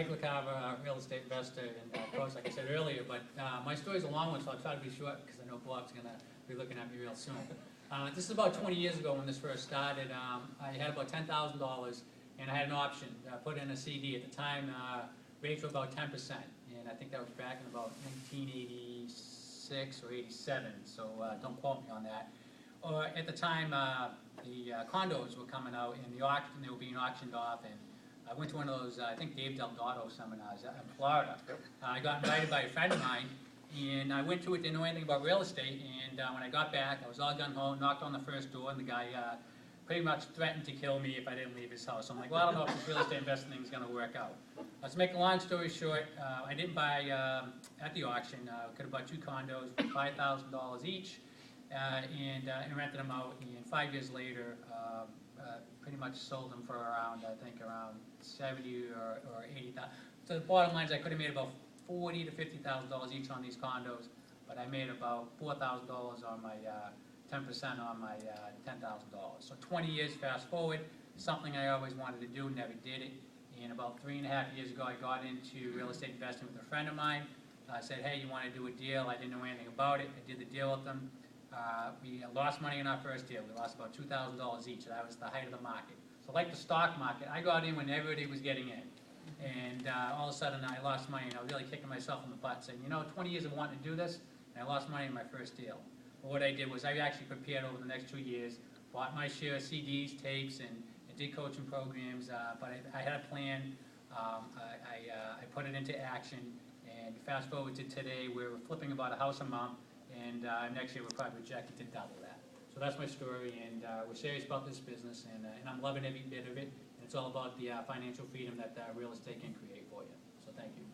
Mike Lacava, real estate investor, and of course, like I said earlier, but my story's a long one, so I'll try to be short because I know Bob's going to be looking at me real soon. This is about 20 years ago when this first started. I had about $10,000 and I had an option. I put in a CD. At the time, rates were about 10%, and I think that was back in about 1986 or 87, so don't quote me on that. At the time, the condos were coming out in the auction, they were being auctioned off, and I went to one of those, I think Dave Del Dotto seminars in Florida. I got invited by a friend of mine, and I went to it, didn't know anything about real estate, and when I got back, I was all gung-ho, knocked on the first door, and the guy pretty much threatened to kill me if I didn't leave his house. So I'm like, well, I don't know if this real estate investing thing is going to work out. Let's make a long story short, I didn't buy at the auction. Could have bought 2 condos for $5,000 each, and rented them out, and 5 years later, pretty much sold them for around, I think, around 70 or 80,000. So the bottom line is I could have made about $40,000 to $50,000 each on these condos, but I made about $4,000 on my 10% on my $10,000. So 20 years fast forward, something I always wanted to do, never did it. And about 3.5 years ago, I got into real estate investing with a friend of mine. I said, hey, you want to do a deal? I didn't know anything about it. I did the deal with them. We lost money in our first deal. We lost about $2,000 each. That was the height of the market. So like the stock market, I got in when everybody was getting in. And all of a sudden, I lost money, and I was really kicking myself in the butt, saying, you know, 20 years of wanting to do this, and I lost money in my first deal. But what I did was I actually prepared over the next 2 years, bought my share of CDs, tapes, and did coaching programs, but I had a plan. I put it into action, and fast forward to today, we're flipping about a house a month, and next year we're probably projected to double that. So that's my story, and we're serious about this business, and I'm loving every bit of it. And it's all about the financial freedom that real estate can create for you. So thank you.